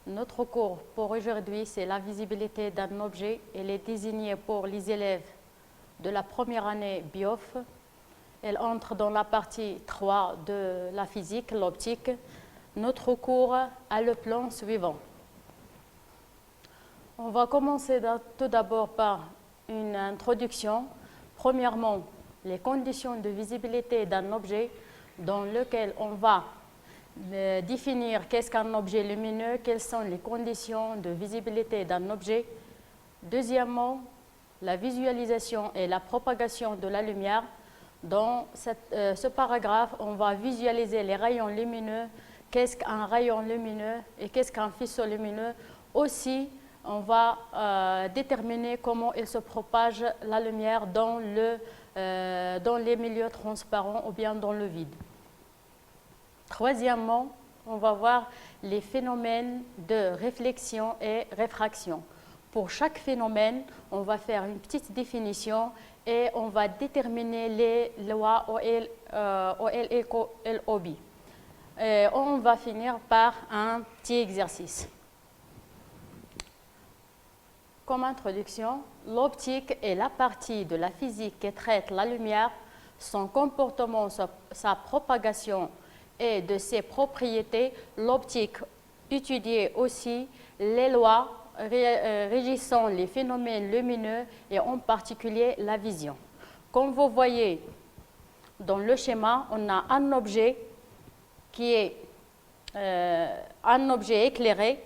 Notre cours pour aujourd'hui, c'est la visibilité d'un objet. Elle est désignée pour les élèves de la première année BIOF. Elle entre dans la partie 3 de la physique, l'optique. Notre cours a le plan suivant. On va commencer tout d'abord par une introduction. Premièrement, les conditions de visibilité d'un objet dans lequel on va définir qu'est-ce qu'un objet lumineux, quelles sont les conditions de visibilité d'un objet. Deuxièmement, la visualisation et la propagation de la lumière. Dans ce paragraphe, on va visualiser les rayons lumineux, qu'est-ce qu'un rayon lumineux et qu'est-ce qu'un faisceau lumineux. Aussi, on va déterminer comment il se propage la lumière dans les milieux transparents ou bien dans le vide. Troisièmement, on va voir les phénomènes de réflexion et réfraction. Pour chaque phénomène, on va faire une petite définition et on va déterminer les lois OL et LOB. Et on va finir par un petit exercice. Comme introduction, l'optique est la partie de la physique qui traite la lumière, son comportement, sa propagation et de ses propriétés. L'optique étudie aussi les lois régissant les phénomènes lumineux et en particulier la vision. Comme vous voyez dans le schéma, on a un objet qui est un objet éclairé.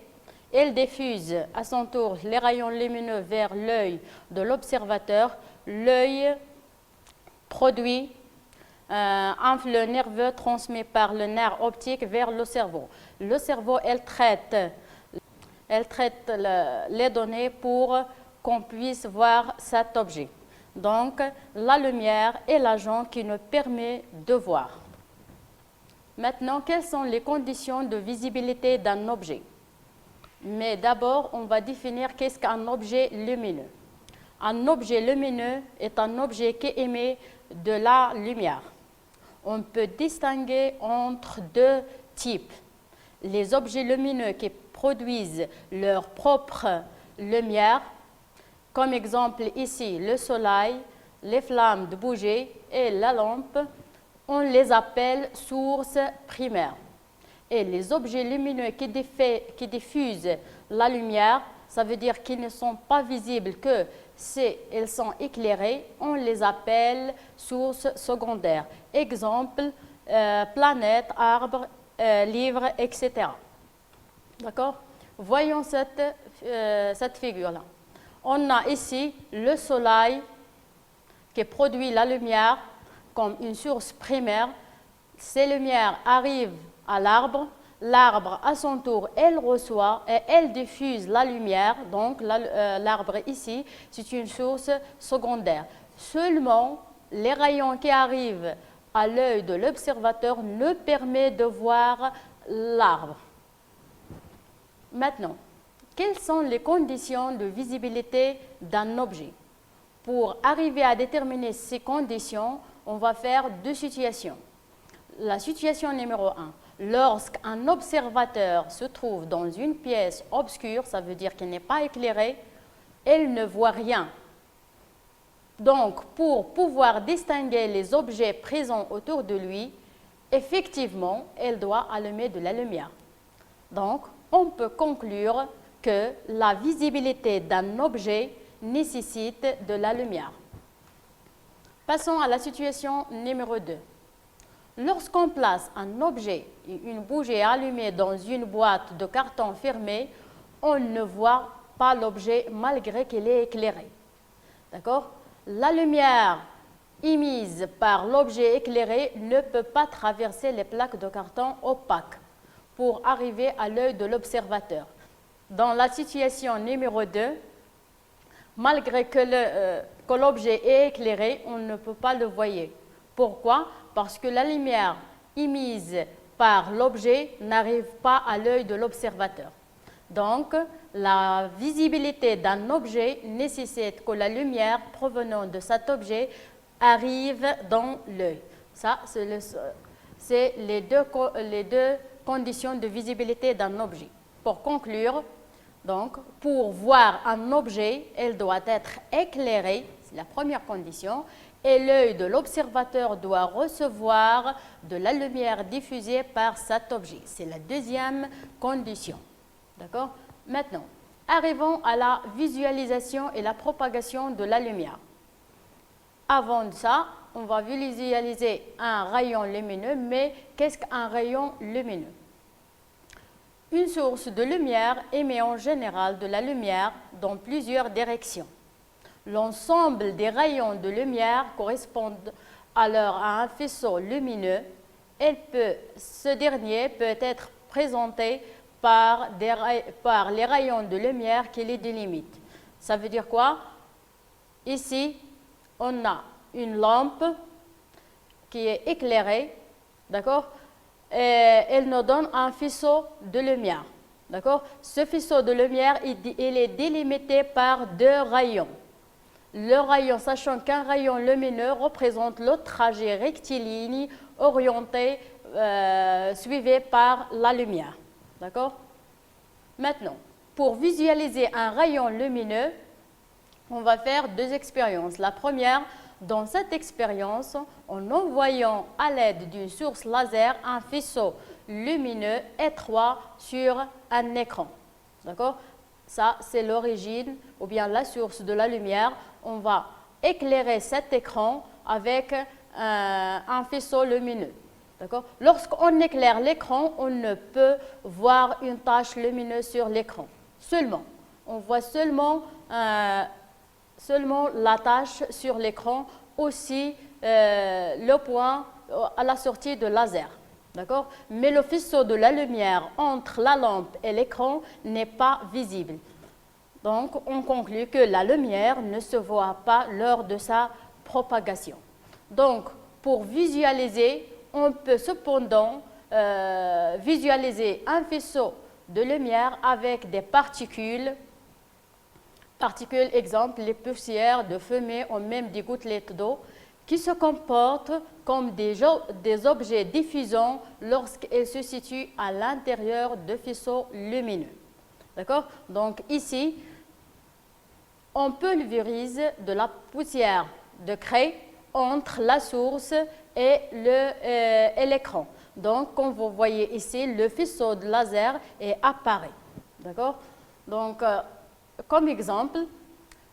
Il diffuse à son tour les rayons lumineux vers l'œil de l'observateur. L'œil produit un flux nerveux transmis par le nerf optique vers le cerveau. Le cerveau, elle traite les données pour qu'on puisse voir cet objet. Donc, la lumière est l'agent qui nous permet de voir. Maintenant, quelles sont les conditions de visibilité d'un objet? Mais d'abord, on va définir qu'est-ce qu'un objet lumineux. Un objet lumineux est un objet qui émet de la lumière. On peut distinguer entre deux types. Les objets lumineux qui produisent leur propre lumière, comme exemple ici le soleil, les flammes de bougie et la lampe, on les appelle sources primaires. Et les objets lumineux qui diffusent la lumière, ça veut dire qu'ils ne sont pas visibles que si ils sont éclairés, on les appelle sources secondaires. Exemple, planètes, arbres, livres, etc. D'accord? Voyons cette figure-là. On a ici le soleil qui produit la lumière comme une source primaire. Ces lumières arrivent à l'arbre. L'arbre, à son tour, elle reçoit et elle diffuse la lumière. Donc, l'arbre ici, c'est une source secondaire. Seulement, les rayons qui arrivent à l'œil de l'observateur ne permettent de voir l'arbre. Maintenant, quelles sont les conditions de visibilité d'un objet? Pour arriver à déterminer ces conditions, on va faire deux situations. La situation numéro 1, lorsqu'un observateur se trouve dans une pièce obscure, ça veut dire qu'il n'est pas éclairé, il ne voit rien. Donc, pour pouvoir distinguer les objets présents autour de lui, effectivement, il doit allumer de la lumière. Donc, on peut conclure que la visibilité d'un objet nécessite de la lumière. Passons à la situation numéro 2. Lorsqu'on place un objet et une bougie allumée dans une boîte de carton fermée, on ne voit pas l'objet malgré qu'il est éclairé. D'accord? La lumière émise par l'objet éclairé ne peut pas traverser les plaques de carton opaques pour arriver à l'œil de l'observateur. Dans la situation numéro 2, malgré que l'objet est éclairé, on ne peut pas le voir. Pourquoi? Parce que la lumière émise par l'objet n'arrive pas à l'œil de l'observateur. Donc, la visibilité d'un objet nécessite que la lumière provenant de cet objet arrive dans l'œil. Ça, c'est les deux conditions de visibilité d'un objet. pour conclure, donc, pour voir un objet, elle doit être éclairée, c'est la première condition, et l'œil de l'observateur doit recevoir de la lumière diffusée par cet objet. C'est la deuxième condition. D'accord? Maintenant, arrivons à la visualisation et la propagation de la lumière. Avant ça, on va visualiser un rayon lumineux, mais qu'est-ce qu'un rayon lumineux? Une source de lumière émet en général de la lumière dans plusieurs directions. L'ensemble des rayons de lumière correspondent alors à un faisceau lumineux. Ce dernier peut être présenté par les rayons de lumière qui les délimitent. Ça veut dire quoi? Ici, on a une lampe qui est éclairée, d'accord? Elle nous donne un faisceau de lumière. D'accord? Ce faisceau de lumière, il est délimité par deux rayons. Le rayon, sachant qu'un rayon lumineux représente le trajet rectiligne orienté, suivi par la lumière. D'accord? Maintenant, pour visualiser un rayon lumineux, on va faire deux expériences. La première, dans cette expérience, en envoyant à l'aide d'une source laser un faisceau lumineux étroit sur un écran. D'accord? Ça, c'est l'origine ou bien la source de la lumière. On va éclairer cet écran avec un faisceau lumineux. D'accord? Lorsqu'on éclaire l'écran, on ne peut voir une tache lumineuse sur l'écran. Seulement, on voit seulement la tache sur l'écran, aussi le point à la sortie de laser. D'accord? Mais le faisceau de la lumière entre la lampe et l'écran n'est pas visible. Donc, on conclut que la lumière ne se voit pas lors de sa propagation. Donc, pour visualiser, on peut cependant visualiser un faisceau de lumière avec des particules. Exemple, les poussières de fumée ou même des gouttelettes d'eau qui se comportent comme des objets diffusants lorsqu'elles se situent à l'intérieur de faisceaux lumineux. D'accord? Donc ici, on pulvérise de la poussière de craie entre la source et l'écran. Donc, comme vous voyez ici, le faisceau de laser apparaît. D'accord? Donc, comme exemple,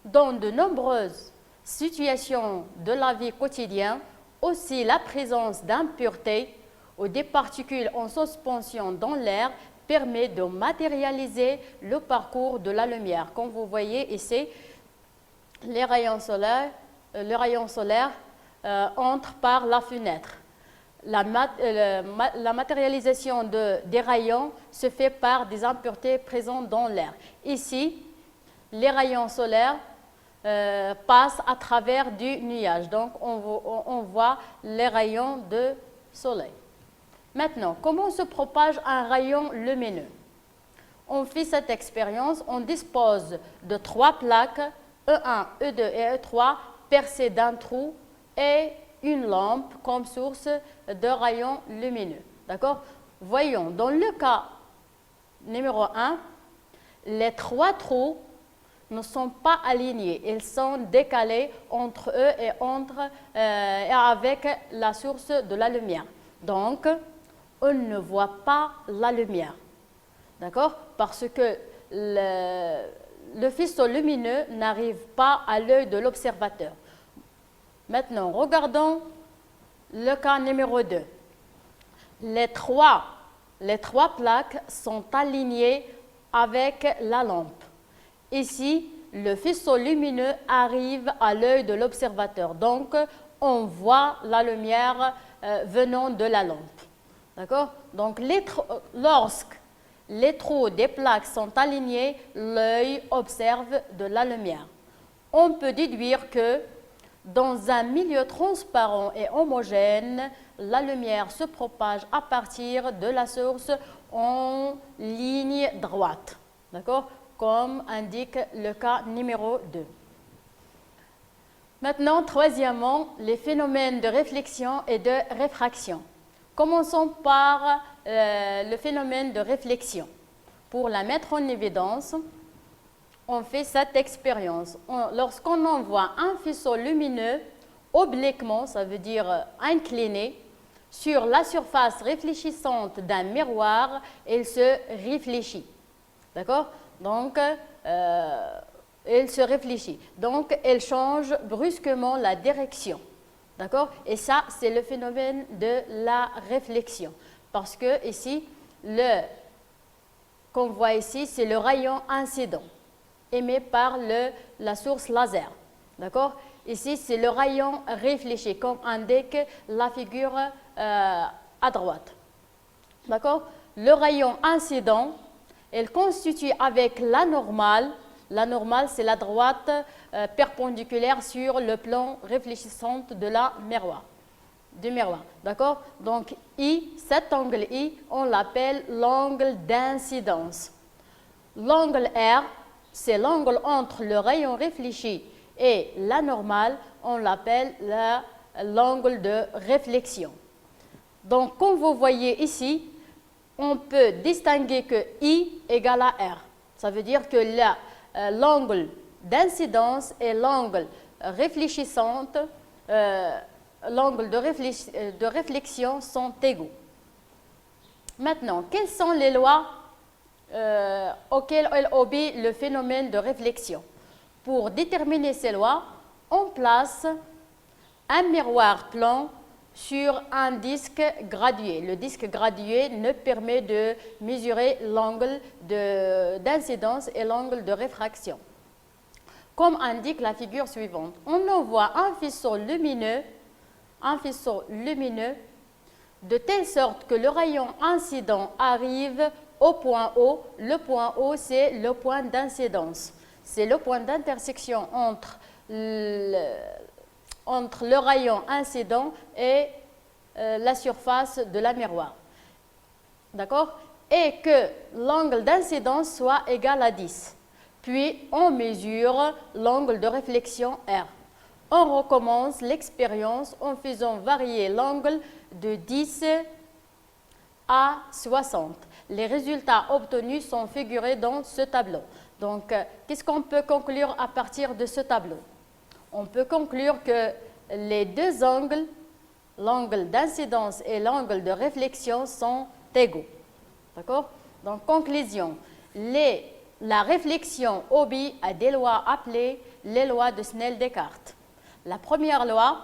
dans de nombreuses situations de la vie quotidienne, aussi la présence d'impuretés ou des particules en suspension dans l'air permet de matérialiser le parcours de la lumière. Comme vous voyez ici, le rayon solaire entre par la fenêtre. La matérialisation des rayons se fait par des impuretés présentes dans l'air. Ici, les rayons solaires passent à travers du nuage. Donc, on voit les rayons de soleil. Maintenant, comment se propage un rayon lumineux? On fait cette expérience, on dispose de 3 plaques, E1, E2 et E3, percées d'un trou et une lampe comme source de rayons lumineux. D'accord? Voyons, dans le cas numéro 1, les 3 trous ne sont pas alignés, ils sont décalés entre eux et avec la source de la lumière. Donc, on ne voit pas la lumière. D'accord? Parce que le faisceau lumineux n'arrive pas à l'œil de l'observateur. Maintenant, regardons le cas numéro 2. Les trois plaques sont alignées avec la lampe. Ici, le faisceau lumineux arrive à l'œil de l'observateur. Donc, on voit la lumière venant de la lampe. D'accord? Donc, lorsque les trous des plaques sont alignés, l'œil observe de la lumière. On peut déduire que dans un milieu transparent et homogène, la lumière se propage à partir de la source en ligne droite. D'accord? Comme indique le cas numéro 2. Maintenant, troisièmement, les phénomènes de réflexion et de réfraction. Commençons par le phénomène de réflexion. Pour la mettre en évidence, on fait cette expérience. Lorsqu'on envoie un faisceau lumineux obliquement, ça veut dire incliné, sur la surface réfléchissante d'un miroir, il se réfléchit. D'accord? Donc, il se réfléchit. Donc, elle change brusquement la direction. D'accord? Et ça, c'est le phénomène de la réflexion. Parce que ici, qu'on voit ici, c'est le rayon incident émis par la source laser. D'accord? Ici, c'est le rayon réfléchi, comme indique la figure à droite. D'accord? Le rayon incident, il constitue avec la normale, c'est la droite perpendiculaire sur le plan réfléchissant de la miroir. Du miroir, d'accord? Donc, I, cet angle I, on l'appelle l'angle d'incidence. L'angle R, c'est l'angle entre le rayon réfléchi et la normale, on l'appelle l'angle de réflexion. Donc, comme vous voyez ici, on peut distinguer que I égale à R. Ça veut dire que l'angle d'incidence et l'angle réfléchissante, l'angle de réflexion sont égaux. Maintenant, quelles sont les lois auxquelles obéit le phénomène de réflexion? Pour déterminer ces lois, on place un miroir plan sur un disque gradué. Le disque gradué nous permet de mesurer l'angle d'incidence et l'angle de réfraction. Comme indique la figure suivante, on envoie un faisceau lumineux de telle sorte que le rayon incident arrive au point O. Le point O, c'est le point d'incidence. C'est le point d'intersection entre le rayon incident et la surface de la miroir. D'accord? Et que l'angle d'incidence soit égal à 10. Puis, on mesure l'angle de réflexion R. On recommence l'expérience en faisant varier l'angle de 10 à 60. Les résultats obtenus sont figurés dans ce tableau. Donc, qu'est-ce qu'on peut conclure à partir de ce tableau? On peut conclure que les deux angles, l'angle d'incidence et l'angle de réflexion, sont égaux. D'accord? Donc, conclusion, la réflexion obéit à des lois appelées les lois de Snell-Descartes. La première loi,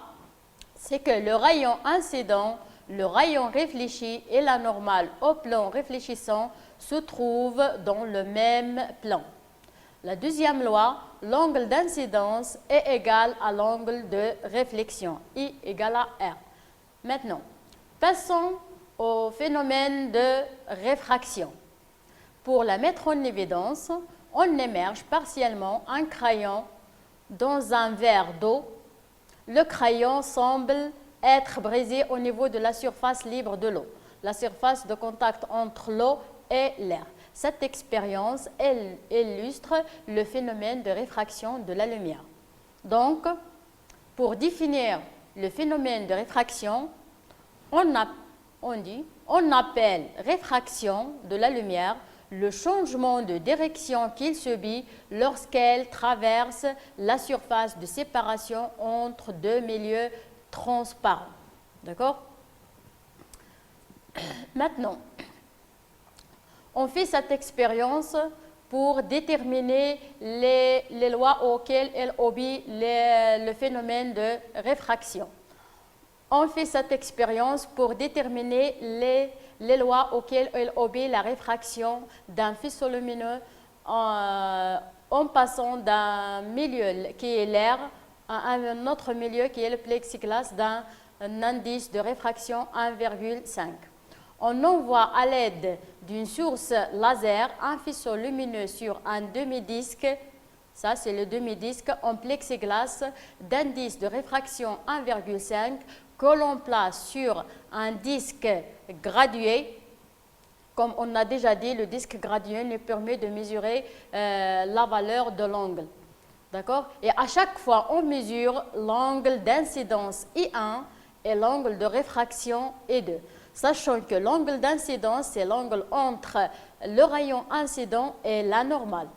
c'est que le rayon incident, le rayon réfléchi et la normale au plan réfléchissant se trouvent dans le même plan. La deuxième loi, l'angle d'incidence est égal à l'angle de réflexion, I égale à R. Maintenant, passons au phénomène de réfraction. Pour la mettre en évidence, on immerge partiellement un crayon dans un verre d'eau. Le crayon semble être brisé au niveau de la surface libre de l'eau, la surface de contact entre l'eau et l'air. Cette expérience illustre le phénomène de réfraction de la lumière. Donc, pour définir le phénomène de réfraction, on appelle réfraction de la lumière le changement de direction qu'il subit lorsqu'elle traverse la surface de séparation entre deux milieux transparents. D'accord? Maintenant, on fait cette expérience pour déterminer les lois auxquelles elle obéit le phénomène de réfraction. On fait cette expérience pour déterminer les lois auxquelles elle obéit la réfraction d'un faisceau lumineux en passant d'un milieu qui est l'air à un autre milieu qui est le plexiglas d'un indice de réfraction 1,5. On envoie à l'aide d'une source laser un faisceau lumineux sur un demi-disque, ça c'est le demi-disque en plexiglas d'indice de réfraction 1,5 que l'on place sur un disque gradué. Comme on a déjà dit, le disque gradué nous permet de mesurer la valeur de l'angle. D'accord? Et à chaque fois, on mesure l'angle d'incidence I1 et l'angle de réfraction I2. sachant que l'angle d'incidence, c'est l'angle entre le rayon incident et la normale.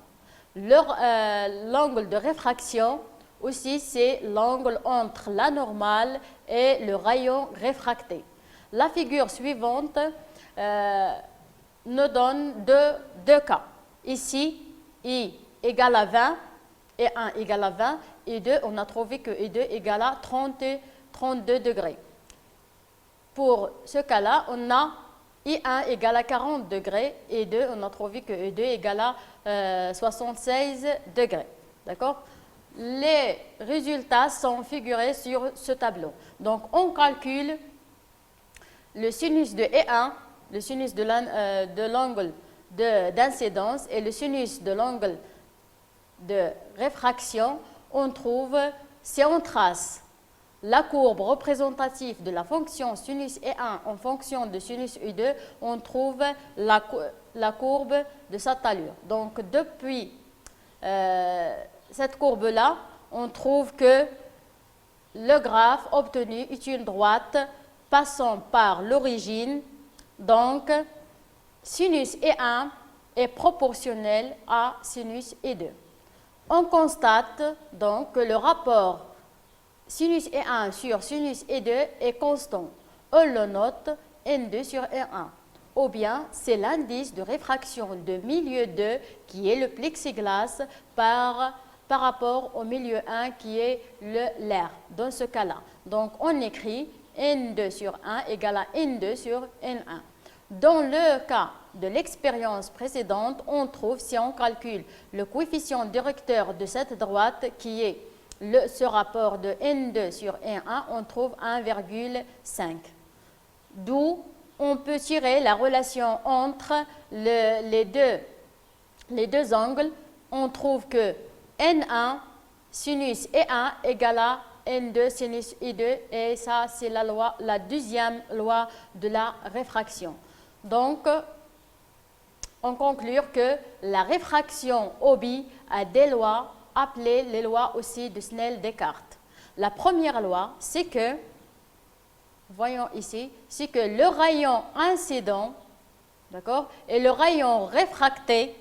L'angle de réfraction, aussi, c'est l'angle entre la normale et le rayon réfracté. La figure suivante nous donne deux cas. Ici, I égale à 20 et 1 égale à 20 et 2, on a trouvé que I2 égale à 32 degrés. Pour ce cas-là, on a I1 égale à 40 degrés et 2, on a trouvé que I2 égale à 76 degrés. D'accord? Les résultats sont figurés sur ce tableau. Donc, on calcule le sinus de E1, le sinus de l'angle d'incidence et le sinus de l'angle de réfraction. On trouve, si on trace la courbe représentative de la fonction sinus E1 en fonction de sinus E2, on trouve la courbe de cette allure. Donc, depuis cette courbe-là, on trouve que le graphe obtenu est une droite passant par l'origine. Donc, sinus E1 est proportionnel à sinus E2. On constate donc que le rapport sinus E1 sur sinus E2 est constant. On le note N2 sur E1. Ou bien, c'est l'indice de réfraction de milieu 2 qui est le plexiglas par rapport au milieu 1 qui est l'air, dans ce cas-là. Donc, on écrit N2 sur 1 égale à N2 sur N1. Dans le cas de l'expérience précédente, on trouve, si on calcule le coefficient directeur de cette droite qui est ce rapport de N2 sur N1, on trouve 1,5. D'où on peut tirer la relation entre les deux angles. On trouve que N1 sinus E1 égale à N2 sinus E2 et ça c'est la deuxième loi de la réfraction. Donc, on conclut que la réfraction OBI a des lois appelées les lois aussi de Snell-Descartes. La première loi, c'est que, voyons ici, c'est que le rayon incident, d'accord, et le rayon réfracté,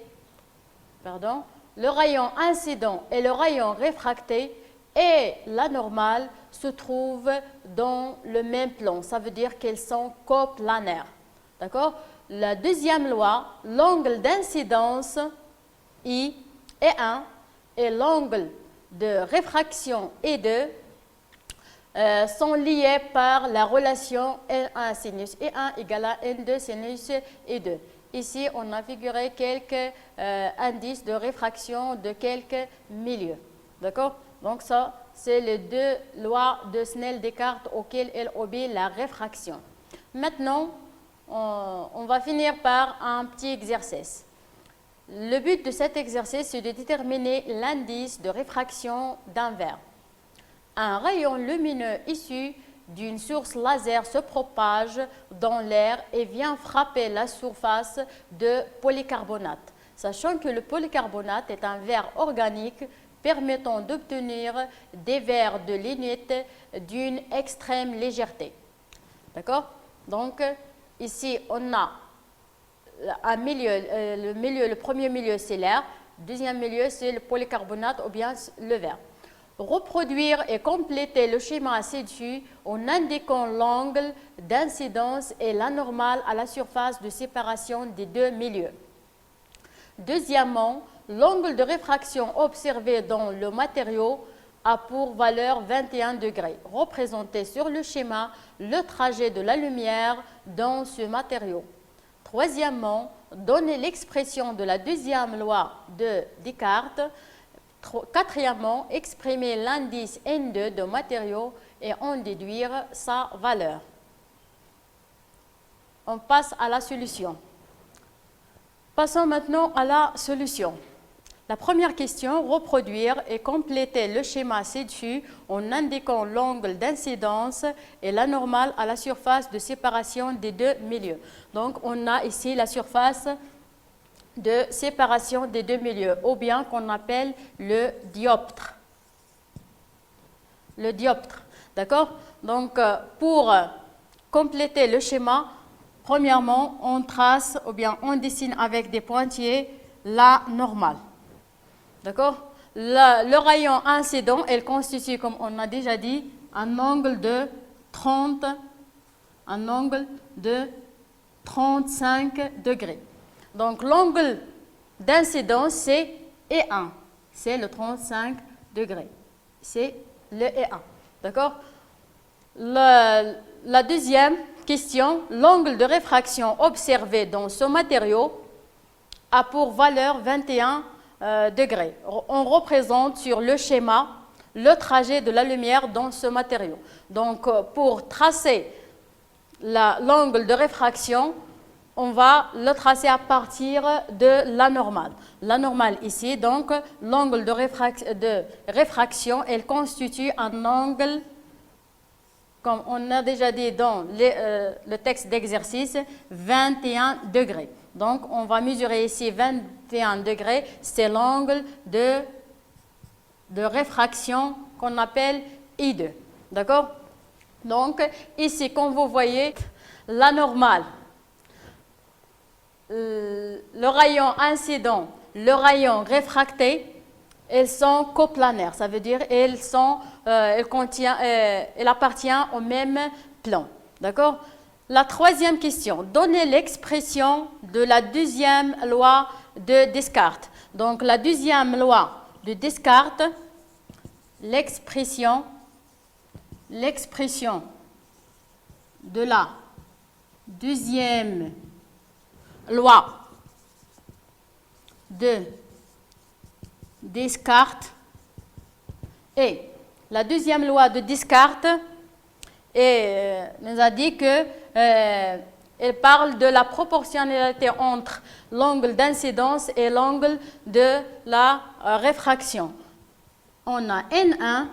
pardon, le rayon incident et le rayon réfracté et la normale se trouvent dans le même plan. Ça veut dire qu'elles sont coplanaires. D'accord? La deuxième loi, l'angle d'incidence I est 1 et l'angle de réfraction E2 sont liés par la relation N1 sinus E1 égale à N2 sinus E2. Ici, on a figuré quelques indices de réfraction de quelques milieux. D'accord? Donc, ça, c'est les deux lois de Snell-Descartes auxquelles elle obéit la réfraction. Maintenant, on va finir par un petit exercice. Le but de cet exercice, c'est de déterminer l'indice de réfraction d'un verre. Un rayon lumineux issu d'une source laser se propage dans l'air et vient frapper la surface de polycarbonate. Sachant que le polycarbonate est un verre organique permettant d'obtenir des verres de lignite d'une extrême légèreté. D'accord? Donc, ici, on a un milieu, le premier milieu, c'est l'air. Le deuxième milieu, c'est le polycarbonate ou bien le verre. Reproduire et compléter le schéma ci-dessus en indiquant l'angle d'incidence et la normale à la surface de séparation des deux milieux. Deuxièmement, l'angle de réfraction observé dans le matériau a pour valeur 21 degrés. Représenter sur le schéma le trajet de la lumière dans ce matériau. Troisièmement, donner l'expression de la deuxième loi de Descartes. Quatrièmement, exprimer l'indice N2 de matériau et en déduire sa valeur. On passe à la solution. Passons maintenant à la solution. La première question, reproduire et compléter le schéma ci-dessus en indiquant l'angle d'incidence et la normale à la surface de séparation des deux milieux. Donc, on a ici la surface de séparation des deux milieux, ou bien qu'on appelle le dioptre. Le dioptre, d'accord? Donc, pour compléter le schéma, Premièrement, on trace ou bien on dessine avec des pointillés la normale. D'accord? Le rayon incident, elle constitue, comme on a déjà dit, un angle de 35 degrés. Donc, l'angle d'incidence, c'est E1. C'est le 35 degrés. C'est le E1. D'accord? La deuxième question, l'angle de réfraction observé dans ce matériau a pour valeur 21 degrés. On représente sur le schéma le trajet de la lumière dans ce matériau. Donc, pour tracer l'angle de réfraction, on va le tracer à partir de la normale. La normale ici, donc, l'angle de réfraction, elle constitue un angle, comme on a déjà dit dans le texte d'exercice, 21 degrés. Donc, on va mesurer ici 21 degrés, c'est l'angle de réfraction qu'on appelle I2. D'accord? Donc, ici, comme vous voyez, la normale, le rayon incident, le rayon réfracté, elles sont coplanaires. Ça veut dire elles appartiennent au même plan. D'accord? La troisième question, donnez l'expression de la deuxième loi de Descartes. Donc, la deuxième loi de Descartes, l'expression de la deuxième loi de Descartes et la deuxième loi de Descartes nous a dit que elle parle de la proportionnalité entre l'angle d'incidence et l'angle de la réfraction. On a N1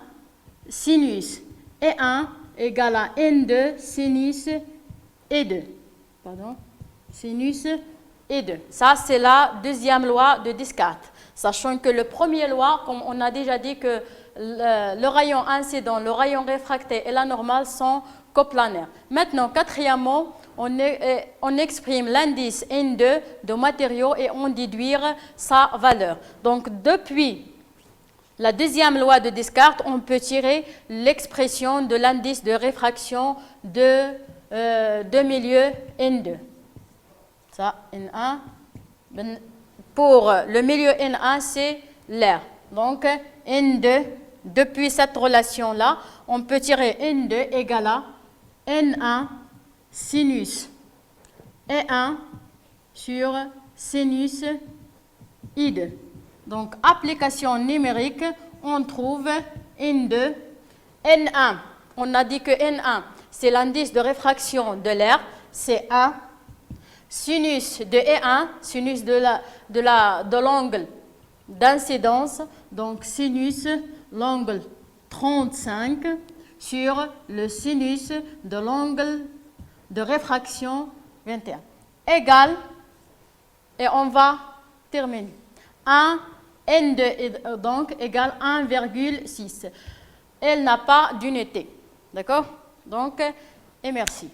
sinus E1 égale à N2 sinus E2. Pardon, sinus E2. Ça, c'est la deuxième loi de Descartes. Sachant que le premier loi, comme on a déjà dit que le rayon incident, le rayon réfracté et la normale sont coplanaires. Maintenant, quatrièmement, on exprime l'indice N2 de matériau et on déduit sa valeur. Donc, depuis la deuxième loi de Descartes, on peut tirer l'expression de l'indice de réfraction de milieu N2. Ça, N1. Pour le milieu N1, c'est l'air. Donc, N2, depuis cette relation-là, on peut tirer N2 égale à N1 sinus E1 sur sinus I2. Donc, application numérique, on trouve N2, N1. On a dit que N1, c'est l'indice de réfraction de l'air, c'est 1. Sinus de E1, sinus de l'angle d'incidence, donc sinus l'angle 35 sur le sinus de l'angle de réfraction 21. Égal, et on va terminer. 1 N2 est donc égale 1,6. Elle n'a pas d'unité. D'accord? Donc, et merci.